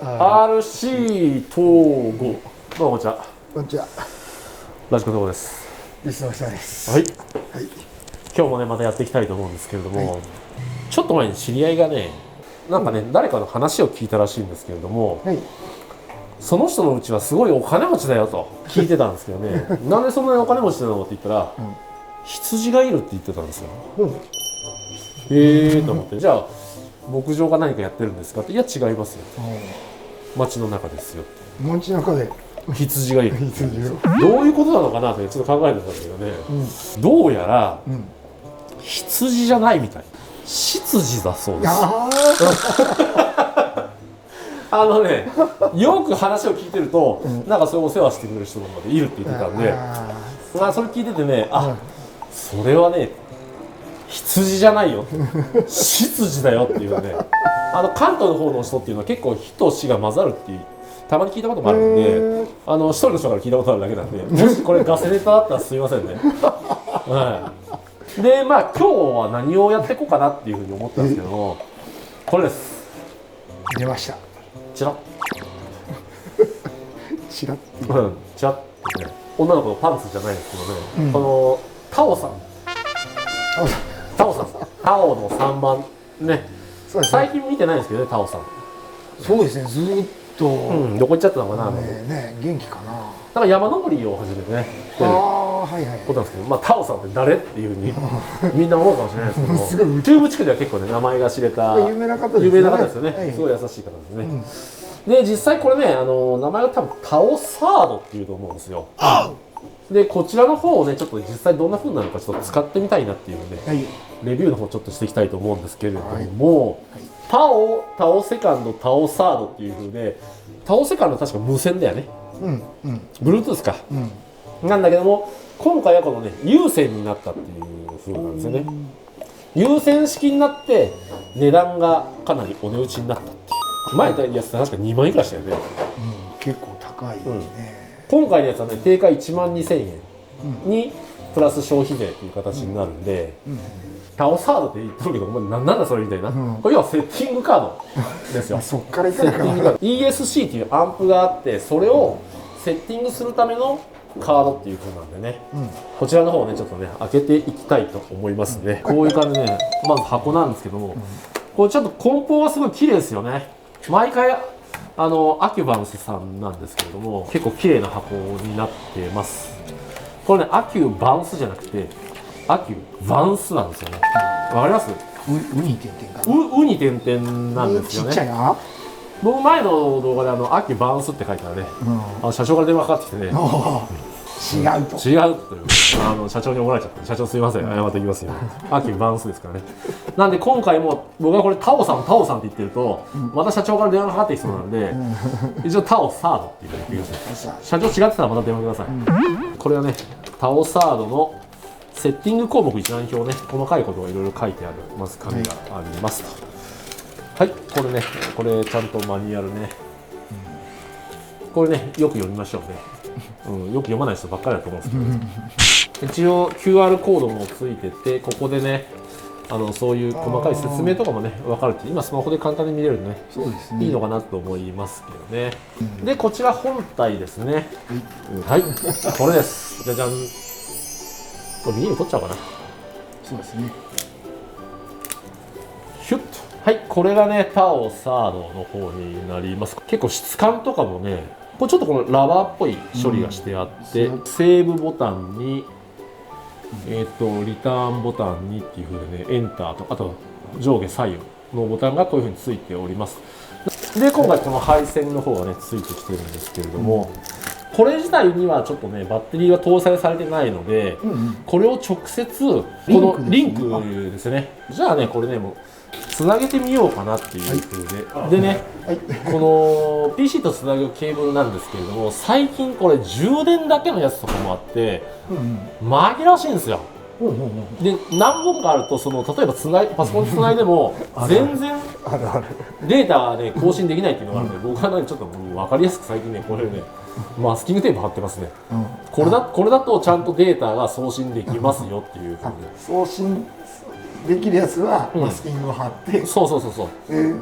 RC 統合。どうもこんにちは。こんにちは。ラジコ東です。リスの下です。はい。はい。今日もねまたやっていきたいと思うんですけれども、はい、ちょっと前に知り合いがね、なんかね、誰かの話を聞いたらしいんですけれども、はい、その人のうちはすごいお金持ちだよと聞いてたんですけどね。なんでそんなにお金持ちなのって言ったら、羊がいるって言ってたんですよ。と思って、じゃあ牧場か何かやってるんですかって、いや違いますよ。町の中ですよって。町の中で羊がいる。羊をどういうことなのかなってちょっと考えてたんだけどね、どうやら、羊じゃないみたい。執事だそうです。よく話を聞いてると、なんかそういうお世話してくれる人までいるって言ってたんで、それ聞いててね、それはね羊じゃないよ執事だよっていうね、関東の方の人っていうのは結構火と死が混ざるっていうたまに聞いたこともあるんで、一人の人から聞いたことあるだけなんで、もしこれガセネタだったらすいませんね。でまあ今日は何をやっていこうかなっていうふうに思ったんですけど、これです。出ました。チラッチラッチラッってね、女の子のパンツじゃないんですけどね、このタオさんタオの3番ね、最近見てないんですけどね、タオさん。そうですね、ずーっと、どこ行っちゃったのかな。ね、元気かな。なんか山登りを始めてね、ことなんですけど、まあタオさんって誰っていうふうにみんな思うかもしれないですけど、中部地区では結構ね名前が知れた有名な方ですよね。すごい優しい方ですね。で実際これね、名前は多分タオサードっていうと思うんですよ。でこちらの方をねちょっと実際どんな風になるのかちょっと使ってみたいなっていうので、レビューの方ちょっとしていきたいと思うんですけれども、タオセカンド、タオサードっていう風で、タオセカンド確か無線だよね。Bluetooth か。なんだけども今回はこのね有線になったっていう風なんですよね。有線式になって値段がかなりお値打ちになったっていう。前のやつ確か2万いくらしたよね。結構高いね。今回のやつはね定価1万2000円にプラス消費税という形になるんで、タオサードって言ってるけど、なんだそれみたいな、これ要はセッティングカードですよ。そっからいかないかな。ESC っていうアンプがあって、それをセッティングするためのカードっていう風なんでね、こちらの方をねちょっとね開けていきたいと思いますね。こういう感じでね、まず箱なんですけども、これちょっと梱包がすごい綺麗ですよね。毎回アキュバンスさんなんですけれども、結構綺麗な箱になってます。これねアキュバンスじゃなくてアキュバンスなんですよね。わかります？ウに点々かな。ウに点々なんですよね。ちっちゃいな。僕前の動画でアキュバンスって書いたらね、社長から電話かかってきてね、違うという社長に怒られちゃって、社長すいません謝っておきますよ。アキュバンスですからね。なんで今回も僕がこれタオさんって言ってると、また社長から電話がかかってきそうなので、一応タオサードって言ってください。社長違ってたらまた電話ください。これはねタオサードのセッティング項目一覧表ね、細かいことがいろいろ書いてあるまず紙がありますと。はい、これちゃんとマニュアルね、これねよく読みましょうね。よく読まない人ばっかりだと思うんですけど、一応 QR コードもついてて、ここでねそういう細かい説明とかもね分かるって、今スマホで簡単に見れるとね、いいのかなと思いますけどね。でこちら本体ですね。はい、これです。じゃじゃん。これビニール取っちゃおうかな。そうですね。ヒュッと。はい、これがねタオサードの方になります。結構質感とかもね、これちょっとこのラバーっぽい処理がしてあって、セーブボタンにリターンボタンにっていう風でね、エンターとあと上下左右のボタンがこういう風についております。で今回この配線の方がねついてきてるんですけれども、これ自体にはちょっとねバッテリーは搭載されてないので、これを直接このリンクですね。じゃあねこれねもうつなげてみようかなっていう風で、でね、この PC とつなぐケーブルなんですけれども、最近これ充電だけのやつとかもあって紛らわしいんですよ。で何本かあると例えばパソコンつないでも全然データがね更新できないっていうのがあるので、僕はねちょっと分かりやすく最近ねこれねマスキングテープ貼ってますね。これだとちゃんとデータが送信できますよっていう風に。送信できるやつはうんマスキングを貼って、そうそうそうそう。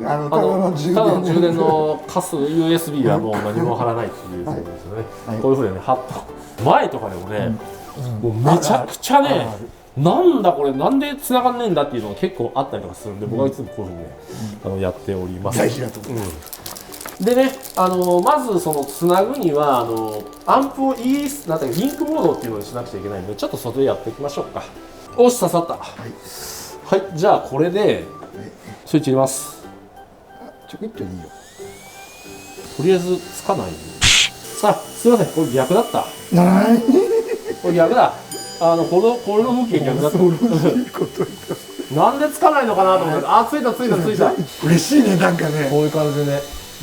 ただの充電ただの充電のカス USB はもう何も貼らないっていうことですよね、はいこういうふうにね貼っと前とかでもね、もうめちゃくちゃねなんだこれなんで繋がんねえんだっていうのが結構あったりとかするんで、僕はいつもこういうふうにね、やっております。大事だと思います。でね、まずそのつなぐにはアンプを ES なんてリンクモードっていうのにしなくちゃいけないんで、ちょっと外でやっていきましょうか。おし刺さった。はい、じゃあこれでスイッチ入れます。ちょこっといいよ。とりあえずつかない。あ、すいません、これ逆だった。なーにこれ逆だ。これの向きが逆だった。恐ろしいこと言っなんでつかないのかなと思って、あ、ついたついたついた。嬉しいね、なんかね。こういう感じでね、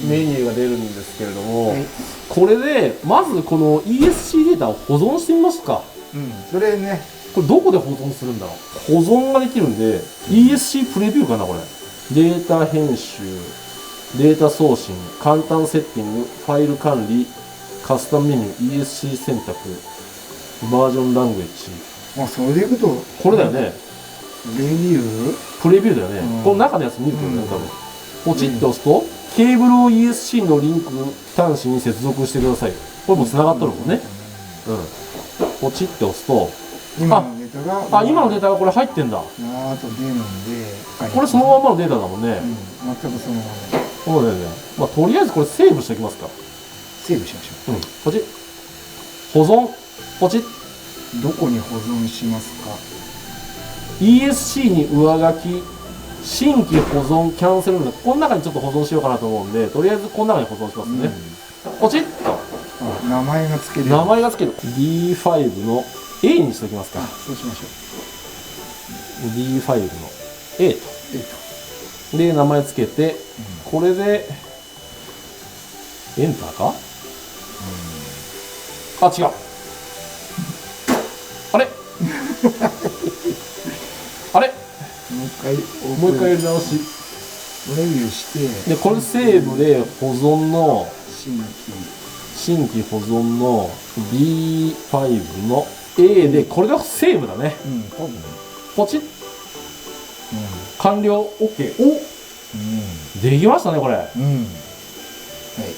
メニューが出るんですけれども、はいこれでまずこの ESC データを保存してみますか。それね、これどこで保存するんだろう。保存ができるんで、ESC プレビューかなこれ。データ編集、データ送信、簡単セッティング、ファイル管理、カスタムメニュー、ESC 選択、バージョンラングエッジ。まあそれでいくと、これだよね。レビュープレビューだよね。うんこの中のやつ見るとね、多分。ポチッと押すと、ケーブルを ESC のリンク端子に接続してください。これも繋がっとるもんね。うん。ポチッと押すと、今のデータが、今のデータがこれ入ってんだ。あと出るんで、これそのままのデータだもんね。全くそのままそうだよね。まあ、とりあえずこれセーブしておきますか。セーブしましょポチッ。保存。ポチッ。う。どこに保存しますか。 ESC に上書き。新規保存、キャンセルのこの中にちょっと保存しようかなと思うんで、とりあえずこの中に保存しますね。ポチッと。名前が付ける。名前が付ける。D5 の A にしておきますか。そうしましょ D5 の A と。で、名前付けて、これで、エンターか、あ、違う。あれあれもう一回やり直し。レビューしてで、これセーブで保存の、新規新規保存の B5 の A で、これがセーブだね。多分ポチッ。完了。OK。お、できましたね、これ。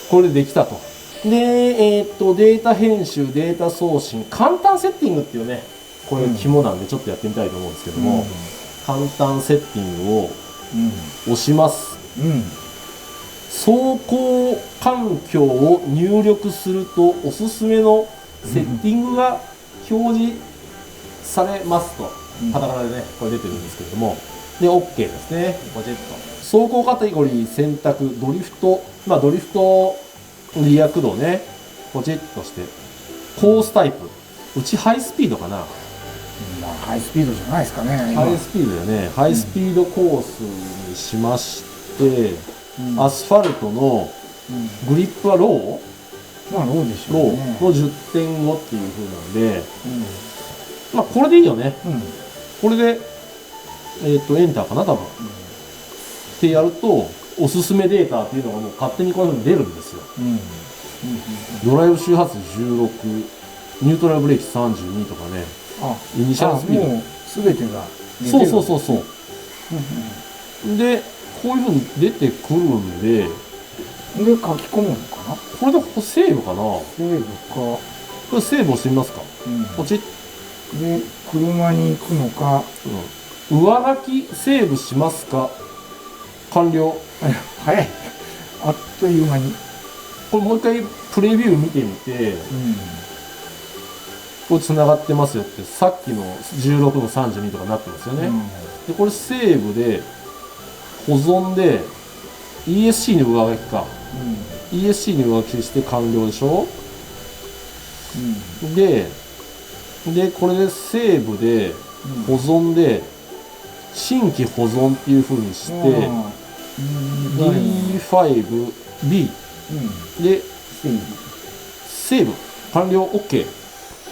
これでできたと。で、データ編集、データ送信、簡単セッティングっていうね、これ肝なんでちょっとやってみたいと思うんですけども、簡単セッティングを押します。走行環境を入力するとおすすめのセッティングが表示されますと、カタカナでね、これ出てるんですけれども、で、OK ですね。ポチッと。走行カテゴリー選択、ドリフト、ドリフトリア駆動ね、ポチッとして、コースタイプ、うちハイスピードかな。ハイスピードじゃないですかね。ハイスピードだよね。ハイスピードコースにしまして、アスファルトのグリップはロー、まあローでしょロうね。ーの 10.5 っていう風なんで、まあこれでいいよね。これで、エンターかな、多分。ってやると、おすすめデータっていうのがもう勝手にこういう風に出るんですよ。ドライブ周波数16、ニュートラルブレーキ32とかね、イニシャルスピード。もう全てがそうそうそうそう。で、こういう風に出てくるんで、で書き込むのかな。これでセーブかな。セーブか。これセーブをしてみますか。ポチッ。で車に行くのか。上書きセーブしますか。完了。早い。あっという間に。これもう一回プレビュー見てみて、これ繋がってますよって、さっきの16の32とかなってますよね。で、これセーブで、保存で、ESC に上書きか。ESC に上書きして完了でしょ。で、これでセーブで、保存で、新規保存っていう風にして、D5B で、セーブ、完了、OK。っ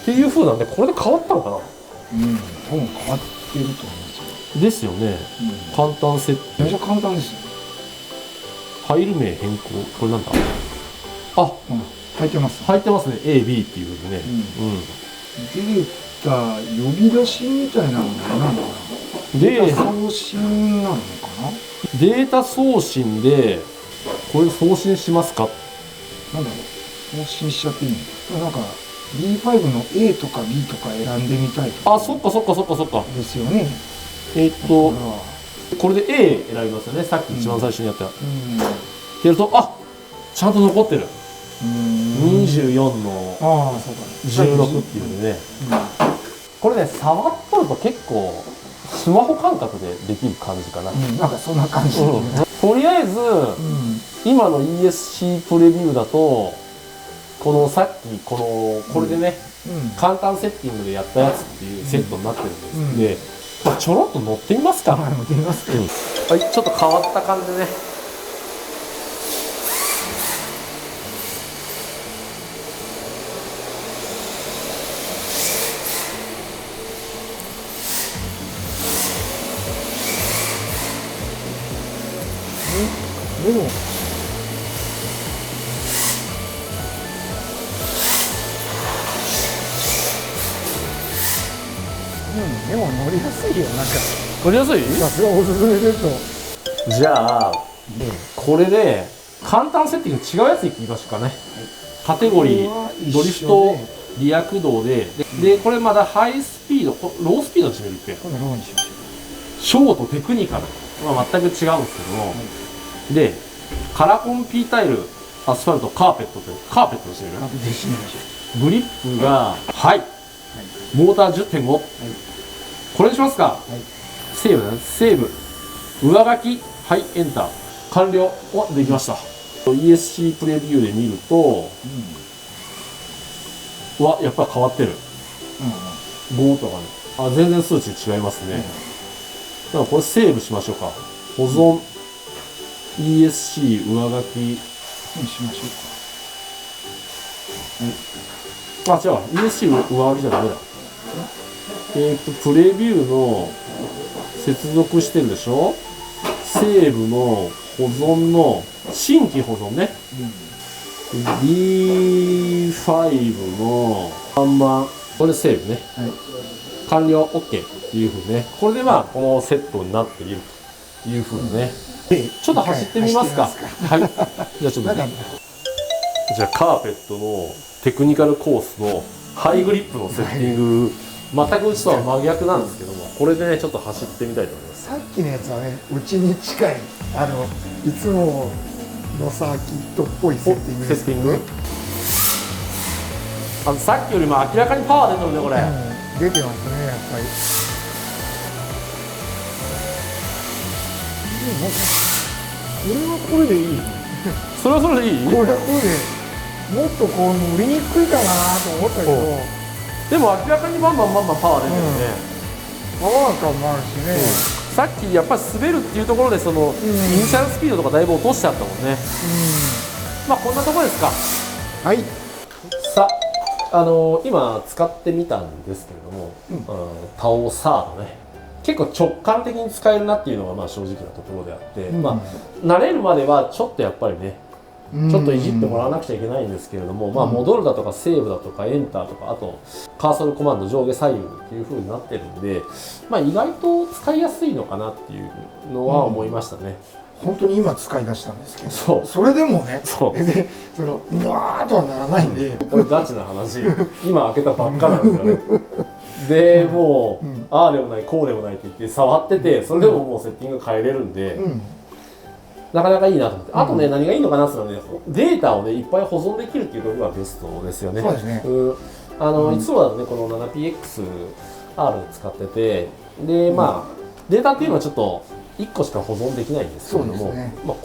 ていう風なんで、これで変わったのかな。多分変わってると思いますよ。ですよね。簡単設定。めちゃ簡単ですよ。ファイル名変更。これなんだ。あ、入ってます。入ってますね。A、B っていう風にね。データ呼び出しみたいなのがなんだろで送信なのかな。データ送信でこれ送信しますか。なんだろう、送信しちゃっていいの。なんか D5 の A とか B とか選んでみたいとかあ、そっかそっかそっかそっか。ですよね。これで A 選びますよね。さっき一番最初にやった。ってやると、あ、ちゃんと残ってる。24のああ、そうか。16っていうね。これね、触っとると結構スマホ感覚でできる感じかな。なんかそんな感じ。とりあえず、今の ESC プレビューだと、このさっきこれでね、簡単セッティングでやったやつっていうセットになってるんですで、ちょろっと乗ってみますか。乗ってみます。はい、ちょっと変わった感じでね。でもでも乗りやすいよ。なんか乗りやすい？さすがおすすめですと。じゃあ、これで簡単セッティング違うやついきましょうかね。カテゴリードリフトリア駆動で、これまだハイスピード、ロースピードにしてみるっけ。今度ローにしましょショートテクニカル、まあ、全く違うんですけども、でカラコン P タイルアスファルトカーペットというカーペットにしてみる。グリップがモーター 10.5、これにしますか。セーブだね。セーブ上書き、エンター完了。できました。ESC プレビューで見ると、やっぱり変わってる。5とかね。全然数値違いますね。だからこれセーブしましょうか。保存 ESC 上書きにしましょうか。違う、ESC 上書きじゃダメだ。プレビューの接続してるでしょ。セーブの保存の新規保存ね。D5 の看板、これでセーブね。完了 OK っていうふうにね。これでこのセットになっているというふうにね。ちょっと走ってみますか。はい。じゃあちょっとじゃあカーペットのテクニカルコースのハイグリップのセッティング、全くうちとは真逆なんですけども、これでねちょっと走ってみたいと思います。さっきのやつはね、うちに近いいつものサーキットっぽいセッティングですね。さっきよりも明らかにパワー出てるねこれ。出てますね、やっぱり。これはこれでいい。それはそれでいい。これはこれでもっと乗りにくいかなと思ったけど、でも明らかにバンバンパワー出てるね。パワー感もあるしね。さっきやっぱり滑るっていうところでイニシャルスピードとかだいぶ落としちゃったもんね。こんなところですか。はい。さあ、今使ってみたんですけれども、タオサードね、結構直感的に使えるなっていうのが正直なところであって、慣れるまではちょっとやっぱりね、ちょっといじってもらわなくちゃいけないんですけれども、戻るだとかセーブだとかエンターとか、あとカーソルコマンド上下左右っていう風になってるんで、意外と使いやすいのかなっていうのは思いましたね。本当に今使い出したんですけど、それでもね、うわーとはならないんで、これガチな話、今開けたばっかなんですよね。でもう、ああでもないこうでもないって言って触ってて、それでももうセッティング変えれるんで、なかなかいいなと思って。あとね、何がいいのかなっていうのはね、データをねいっぱい保存できるっていうところがベストですよね。そうですね。いつもだとねこの 7pxR 使ってて、でデータっていうのはちょっと1個しか保存できないんですけれども、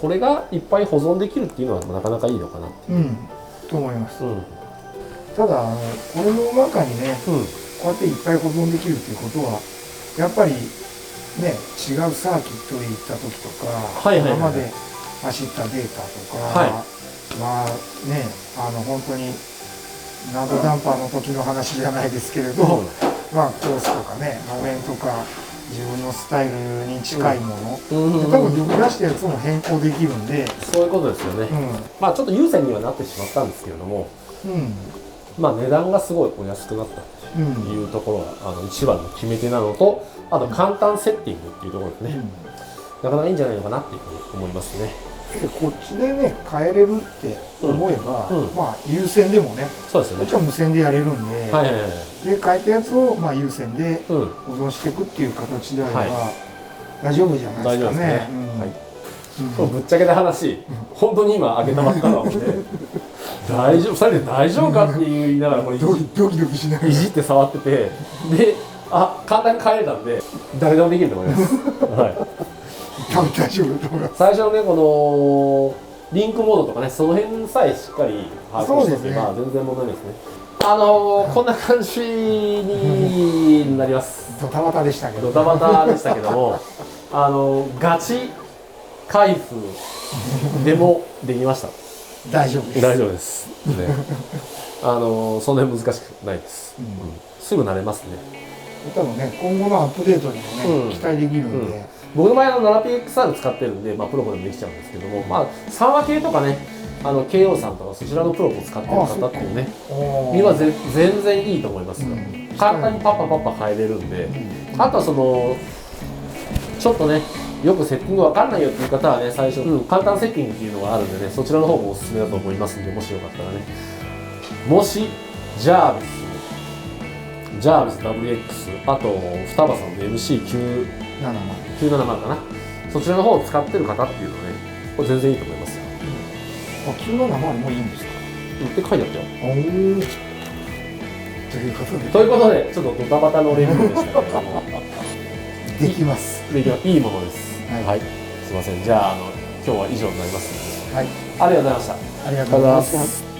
これがいっぱい保存できるっていうのはなかなかいいのかなっていう。と思います。ただこれの中にね、こうやっていっぱい保存できるっていうことはやっぱりね、違うサーキットへ行った時とか、今まで走ったデータとか、本当にナードダンパーの時の話じゃないですけれど、コースとかね、路面とか自分のスタイルに近いもの、多分呼び出したやつも変更できるんで、そういうことですよね。ちょっと優先にはなってしまったんですけれども、値段がすごいお安くなったっていうところが一番の決め手なのと、あと簡単セッティングっていうところですね、なかなかいいんじゃないのかなっていうふうに思いますね。でこっちでね変えれるって思えば、まあ有線でもね、そうですよね。こっちは無線でやれるんで、はいはいはい。で変えたやつをまあ有線で保存していくっていう形であれば、大丈夫じゃないですかね。大丈夫ですね。はい。ぶっちゃけた話、本当に今開けたばっかなので、大丈夫、2人で大丈夫かって言いながらこれドキドキしながらいじって触ってて、で、簡単に変えれたんで、誰でもできると思います。はい。多分大丈夫だと思います。最初のね、このリンクモードとかね、その辺さえしっかり把握しておけば全然問題ないですね。こんな感じになります。ドタバタでしたけど。ドタバタでしたけども、ガチ開封でもできました。大丈夫です。大丈夫です。ね、そんなに難しくないです。すぐ慣れますね。多分ね、今後のアップデートにもね、期待できるんで。僕の場合7PXR 使ってるんで、まあ、プロポでもできちゃうんですけども、まあ、3話系とかね、KO さんとかそちらのプロポを使ってる方っていうね、今全然いいと思いますよ。簡単にパッパパッパ変えれるんで、あとはちょっとね、よくセッティングわかんないよっていう方はね、最初、簡単セッティングっていうのがあるんでね、そちらの方もおすすめだと思いますんで、もしよかったらね。もし、ジャービス WX、あと、双葉さんの MC970 かな。そちらの方を使ってる方っていうのはね、これ全然いいと思いますよ。970もいいんですか？って書いてあったよ。ということで、ちょっとドタバタのレビューでしたけれども。できます。いいものです。はい。すいません。じゃあ、今日は以上になりますので。はい。ありがとうございました。ありがとうございます。